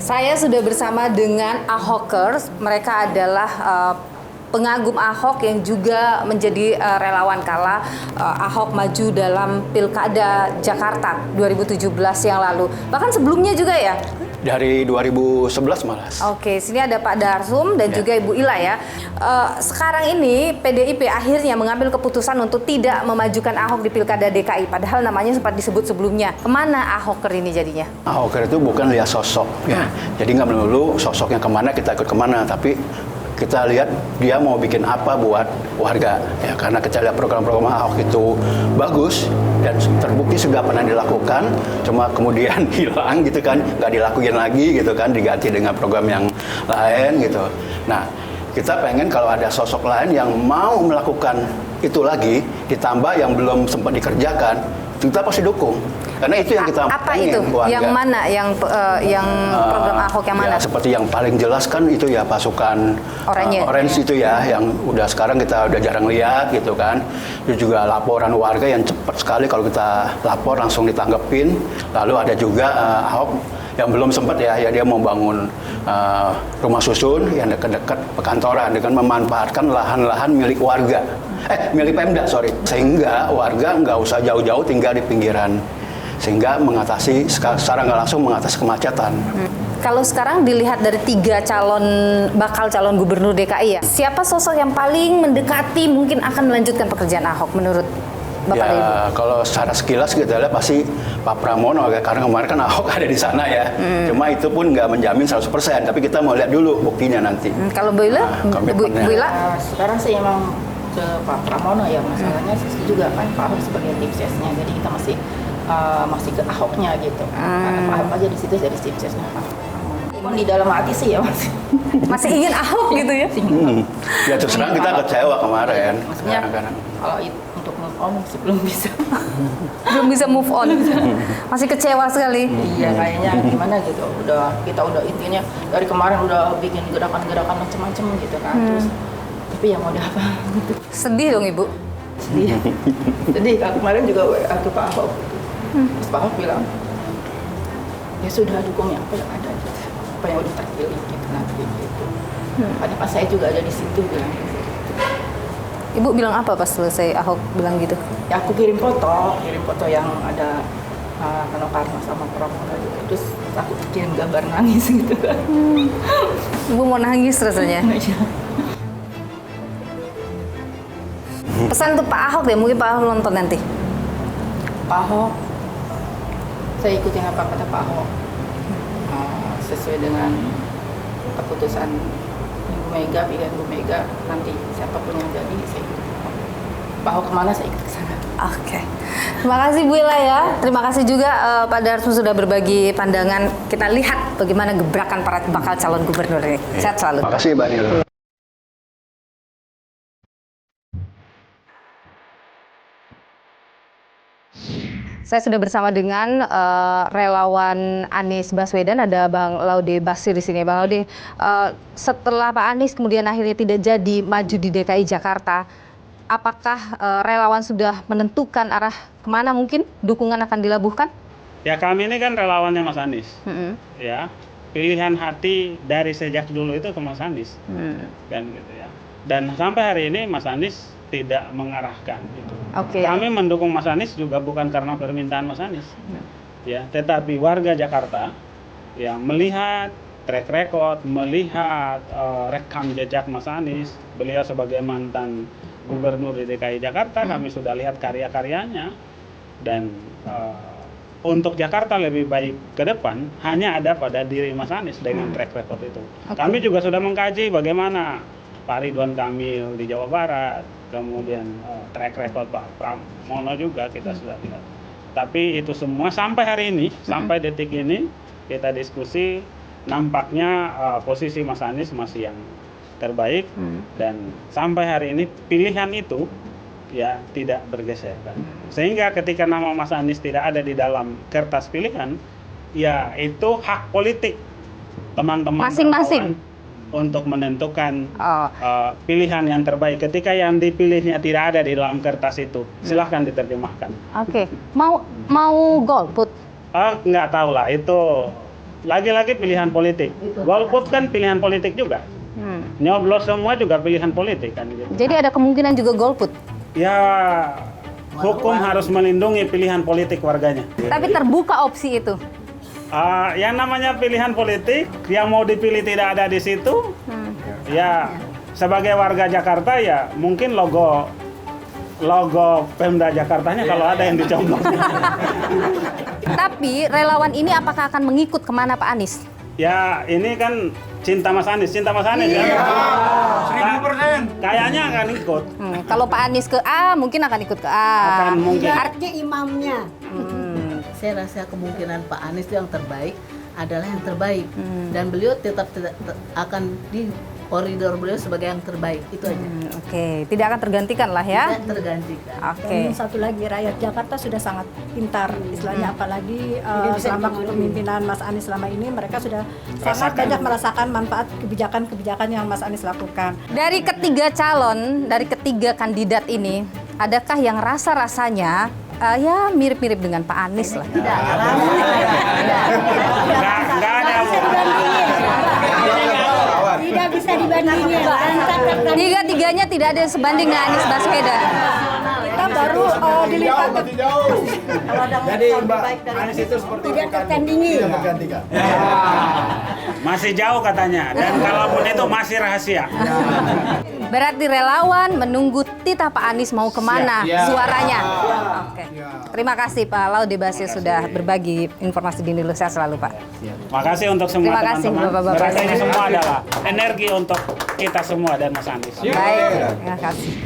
Saya sudah bersama dengan Ahokers. Mereka adalah pengagum Ahok yang juga menjadi relawan kala Ahok maju dalam Pilkada Jakarta 2017 yang lalu. Bahkan sebelumnya juga ya? Dari 2011 malah. Oke, sini ada Pak Darsum dan juga Ibu Ila ya. Sekarang ini PDIP akhirnya mengambil keputusan untuk tidak memajukan Ahok di Pilkada DKI. Padahal namanya sempat disebut sebelumnya. Kemana Ahoker ini jadinya? Ahoker itu bukan lihat sosok ya. Jadi nggak melulu sosoknya kemana kita ikut kemana, tapi kita lihat dia mau bikin apa buat warga ya, karena kita lihat program-program Ahok itu bagus dan terbukti sudah pernah dilakukan, cuma kemudian hilang gitu kan, nggak dilakuin lagi gitu kan, diganti dengan program yang lain gitu. Nah, kita pengen kalau ada sosok lain yang mau melakukan itu lagi, ditambah yang belum sempat dikerjakan, kita pasti dukung. Karena itu yang kita apa pengen, itu? warga. Yang mana? Yang program Ahok yang mana? Ya, seperti yang paling jelas kan itu ya pasukan Orange itu ya, yang udah sekarang kita udah jarang lihat gitu kan. Itu juga laporan warga yang cepat sekali kalau kita lapor langsung ditanggepin. Lalu ada juga Ahok yang belum sempat ya dia mau bangun rumah susun yang dekat-dekat perkantoran dengan memanfaatkan lahan-lahan milik warga. Milik Pemda, sehingga warga nggak usah jauh-jauh tinggal di pinggiran, sehingga mengatasi secara nggak langsung mengatasi kemacetan. Kalau sekarang dilihat dari 3 bakal calon gubernur DKI ya, siapa sosok yang paling mendekati mungkin akan melanjutkan pekerjaan Ahok menurut Bapak dan Ibu? Kalau secara sekilas kita lihat pasti Pak Pramono ya, karena kemarin kan Ahok ada di sana ya. Cuma itu pun nggak menjamin 100%, tapi kita mau lihat dulu buktinya nanti. Kalau Bu Ila? Bu Ila? Sekarang sih emang ke Pak Pramono ya, masalahnya juga kan Pak Ahok sebagai tim sesnya, jadi kita masih ke Ahoknya gitu. Pak Ahok aja di situ jadi tim sesnya Pak. Pun di dalam hati sih ya masih ingin Ahok gitu ya? Ya terus terang kita kecewa kemarin. Maksudnya kalau untuk move on masih belum bisa. Belum bisa move on. Masih kecewa sekali. Iya kayaknya gimana gitu. Kita udah intinya dari kemarin udah bikin gerakan-gerakan macam-macam gitu kan. Terus tapi yang udah apa gitu. Sedih dong Ibu. Sedih. Sedih. Kemarin juga WA ke Pak Ahok. Terus Pak Ahok bilang, ya sudah dukung apa yang ada gitu. Apa yang udah terpilih gitu nanti gitu. Padahal pas saya juga ada di situ bilang gitu. Ibu bilang apa pas selesai Ahok bilang gitu? Ya aku kirim foto yang ada Rano Karno sama Pramono gitu. Terus aku kirim gambar nangis gitu kan. Ibu mau nangis rasanya. Pesan untuk Pak Ahok deh, mungkin Pak Ahok nonton nanti. Pak Ahok, saya ikutin apa kata Pak Ahok. Sesuai dengan keputusan Ibu Mega, pilihan Ibu Mega, nanti siapapun yang jadi, saya ikut Pak Ahok kemana, saya ikut ke sana. Oke. Terima kasih Bu Ila ya. Terima kasih juga Pak Darsum sudah berbagi pandangan. Kita lihat bagaimana gebrakan para bakal calon gubernur ini. Sehat selalu. Terima kasih Mbak Nil. Saya sudah bersama dengan relawan Anies Baswedan, ada Bang Laude Basir di sini. Bang Laude, setelah Pak Anies kemudian akhirnya tidak jadi maju di DKI Jakarta, apakah relawan sudah menentukan arah kemana mungkin dukungan akan dilabuhkan? Ya kami ini kan relawannya Mas Anies, ya pilihan hati dari sejak dulu itu ke Mas Anies, kan gitu ya. Dan sampai hari ini Mas Anies tidak mengarahkan gitu. Kami mendukung Mas Anies juga bukan karena permintaan Mas Anies, ya, tetapi warga Jakarta yang melihat track record, melihat rekam jejak Mas Anies, beliau sebagai mantan gubernur di DKI Jakarta, kami sudah lihat karya-karyanya, dan untuk Jakarta lebih baik ke depan hanya ada pada diri Mas Anies dengan track record itu. Kami juga sudah mengkaji bagaimana Pak Ridwan Kamil di Jawa Barat, kemudian track record Pak Pramono juga kita sudah lihat. Tapi itu semua sampai hari ini, sampai detik ini kita diskusi, nampaknya posisi Mas Anies masih yang terbaik, dan sampai hari ini pilihan itu ya tidak bergeser kan. Sehingga ketika nama Mas Anies tidak ada di dalam kertas pilihan, ya itu hak politik teman-teman masing-masing untuk menentukan pilihan yang terbaik. Ketika yang dipilihnya tidak ada di dalam kertas itu, silahkan diterjemahkan. Mau golput? Nggak tahu lah, itu lagi-lagi pilihan politik. Golput kan pilihan politik juga. Nyoblos semua juga pilihan politik kan gitu. Jadi ada kemungkinan juga golput. Ya, hukum harus melindungi pilihan politik warganya. Tapi terbuka opsi itu. Yang namanya pilihan politik, yang mau dipilih tidak ada di situ. Ya, sebagai warga Jakarta ya mungkin logo Pemda Jakartanya kalau ada yang dicoblos. Tapi relawan ini apakah akan mengikut kemana Pak Anies? Ya, ini kan cinta Mas Anies kan? 1000%. Kayaknya akan ikut. Kalau Pak Anies ke A, mungkin akan ikut ke A. Akan mungkin. Artinya imamnya. Saya rasa kemungkinan Pak Anies itu yang terbaik adalah yang terbaik dan beliau tetap akan di koridor beliau sebagai yang terbaik itu aja. Oke, tidak akan tergantikan lah ya. Tidak tergantikan. Oke. Dan satu lagi, rakyat Jakarta sudah sangat pintar istilahnya, apalagi selama kepemimpinan Mas Anies selama ini mereka sudah sangat banyak merasakan manfaat kebijakan-kebijakan yang Mas Anies lakukan. Dari ketiga calon, dari ketiga kandidat ini, adakah yang rasa-rasanya ya mirip-mirip dengan Pak Anies lah? Tidak. Nggak ada. Tidak bisa dibandingin. Tiga-tiganya tidak ada yang sebanding dengan Anies Baswedan. Kita baru dilihat Jadi Mbak Anies itu seperti tidak tertandingi. tidak tergantikan. Masih jauh katanya, dan kalaupun itu masih rahasia. Berarti relawan menunggu titah Pak Anies mau kemana suaranya. Oke. Terima kasih Pak Laude Bashir sudah berbagi informasi di Indonesia selalu Pak. Makasih untuk semua Terima kasih, teman-teman. Bapak-bapak. Berarti ini semua adalah energi untuk kita semua dan Mas Anies. Baik, terima kasih.